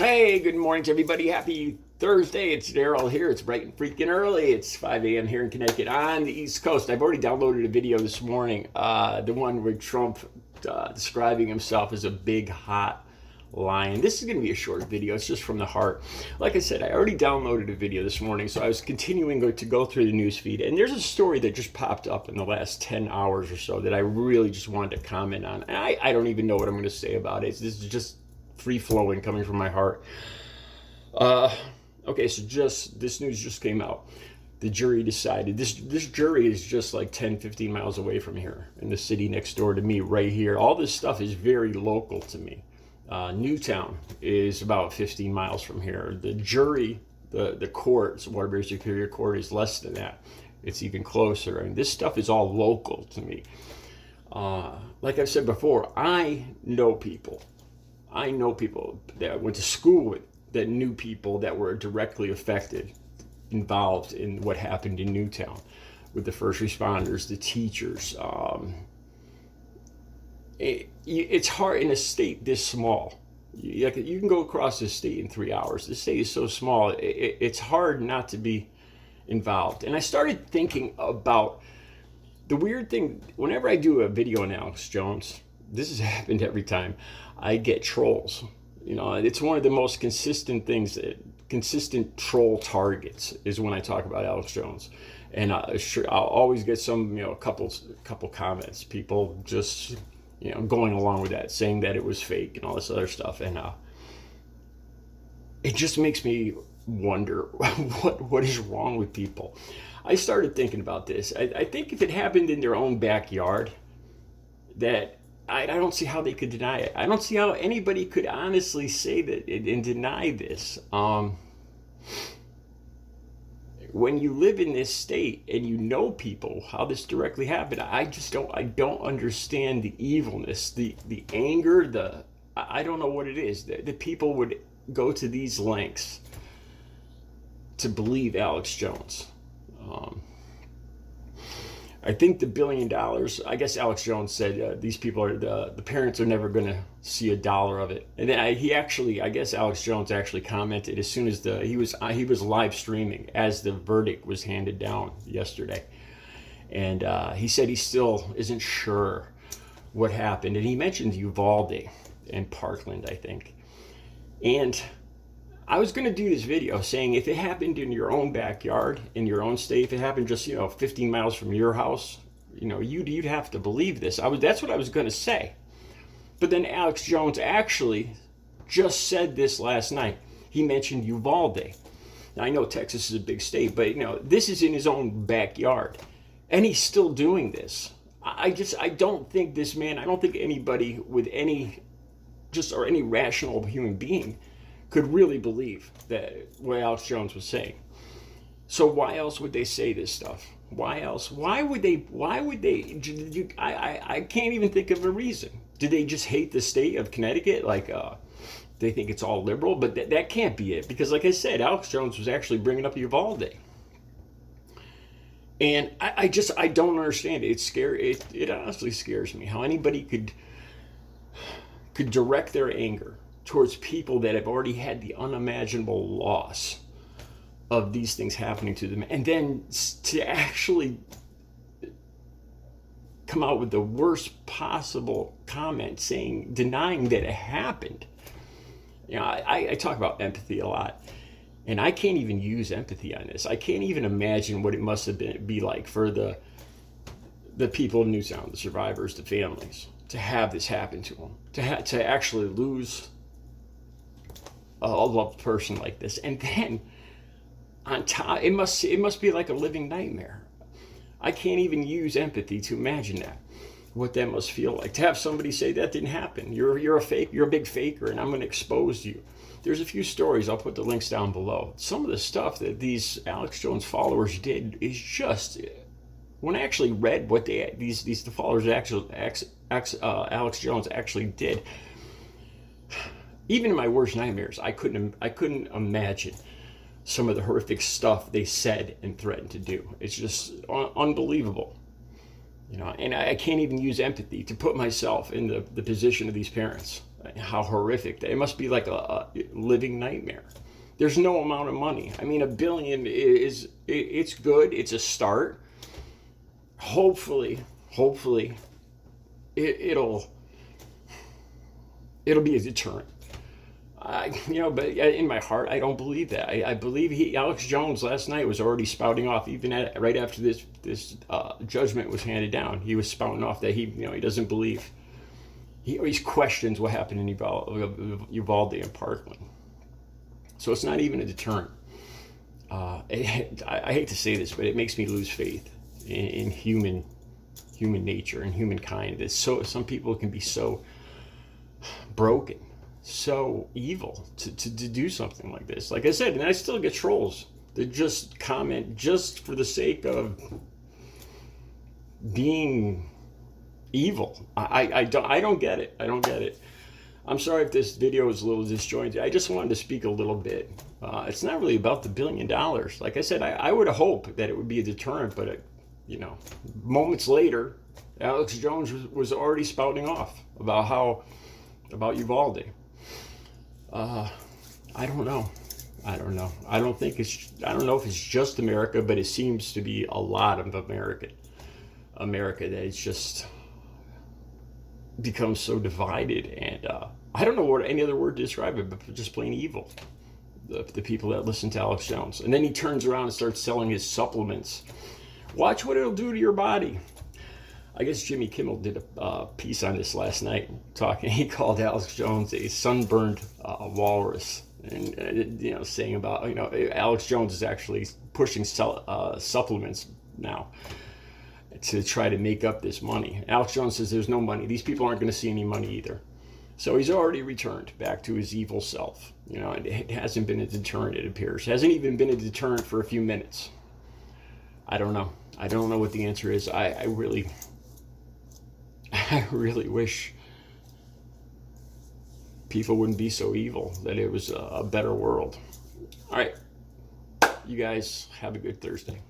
Hey, good morning to everybody. Happy Thursday. It's Daryl here. It's bright and freaking early. It's 5 a.m. here in Connecticut on the East Coast. I've already downloaded a video this morning, the one where Trump describing himself as a big, hot lion. This is going to be a short video. It's just from the heart. Like I said, I already downloaded a video this morning, so I was continuing to go through the news feed, and there's a story that just popped up in the last 10 hours or so that I really just wanted to comment on. And I don't even know what I'm going to say about it. This is just free flowing coming from my heart. Okay, so this news just came out. The jury decided, this jury is just like 10, 15 miles away from here in the city next door to me right here. All this stuff is very local to me. Newtown is about 15 miles from here. The jury, the court, Waterbury Superior Court, is less than that. It's even closer. And this stuff is all local to me. Like I've said before, I know people that I went to school with that knew people that were directly affected, involved in what happened in Newtown with the first responders, the teachers. It's hard in a state this small. You can go across this state in 3 hours. The state is so small, it's hard not to be involved. And I started thinking about the weird thing. Whenever I do a video on Alex Jones, this has happened every time, I get trolls. It's one of the most consistent things, consistent troll targets is when I talk about Alex Jones. And I'll always get some, couple comments, people just, going along with that, saying that it was fake and all this other stuff. And it just makes me wonder what is wrong with people. I started thinking about this. I think if it happened in their own backyard, that I don't see how they could deny it. I don't see how anybody could honestly say that and deny this. When you live in this state and you know people, how this directly happened, I don't understand the evilness, the anger, I don't know what it is. The people would go to these lengths to believe Alex Jones. I think the $1 billion, I guess Alex Jones said these people are, the parents are never going to see a dollar of it. And then I guess Alex Jones actually commented as soon as he was live streaming as the verdict was handed down yesterday. And he said he still isn't sure what happened. And he mentioned Uvalde and Parkland, I think. And I was going to do this video saying if it happened in your own backyard, in your own state, if it happened just, 15 miles from your house, you'd have to believe this. That's what I was going to say. But then Alex Jones actually just said this last night. He mentioned Uvalde. Now, I know Texas is a big state, but, this is in his own backyard. And he's still doing this. I don't think this man, I don't think anybody with any rational human being could really believe that what Alex Jones was saying. So why else would they say this stuff? Why else? Why would they? I can't even think of a reason. Do they just hate the state of Connecticut? They think it's all liberal? But that can't be it. Because like I said, Alex Jones was actually bringing up Uvalde. And I don't understand it. It's scary. It honestly scares me how anybody could direct their anger towards people that have already had the unimaginable loss of these things happening to them, and then to actually come out with the worst possible comment denying that it happened. I talk about empathy a lot, and I can't even use empathy on this. I can't even imagine what it must have be like for the people of Newtown, the survivors, the families, to have this happen to them, to actually lose a loved person like this. And then on top, it must be like a living nightmare. I can't even use empathy to imagine that, what that must feel like, to have somebody say that didn't happen. You're a big faker, and I'm going to expose you. There's a few stories, I'll put the links down below. Some of the stuff that these Alex Jones followers did is just, when I actually read what the followers Alex Jones actually did, even in my worst nightmares, I couldn't imagine some of the horrific stuff they said and threatened to do. It's just unbelievable. And I can't even use empathy to put myself in the position of these parents. how horrific that it must be, like a living nightmare. There's no amount of money. I mean, $1 billion it's good. It's a start. Hopefully, it'll be a deterrent. But in my heart, I don't believe that. I believe Alex Jones last night was already spouting off, even right after this judgment was handed down. He was spouting off that he doesn't believe. He always questions what happened in Uvalde and Parkland. So it's not even a deterrent. I hate to say this, but it makes me lose faith in human nature and humankind. Some people can be so broken, so evil to do something like this. Like I said, and I still get trolls that just comment just for the sake of being evil. I don't get it. I don't get it. I'm sorry if this video is a little disjointed. I just wanted to speak a little bit. It's not really about the $1 billion. Like I said, I would hope that it would be a deterrent, but moments later, Alex Jones was already spouting off about Uvalde. I don't know. I don't know. I don't know if it's just America, but it seems to be a lot of America that it's just become so divided, and I don't know what any other word to describe it, but just plain evil. The people that listen to Alex Jones, and then he turns around and starts selling his supplements. Watch what it'll do to your body. I guess Jimmy Kimmel did a piece on this last night, talking. He called Alex Jones a sunburned walrus, and saying about Alex Jones is actually pushing supplements now to try to make up this money. Alex Jones says there's no money. These people aren't going to see any money either. So he's already returned back to his evil self. And it hasn't been a deterrent, it appears. It hasn't even been a deterrent for a few minutes. I don't know. I don't know what the answer is. I really wish people wouldn't be so evil, that it was a better world. All right. You guys have a good Thursday.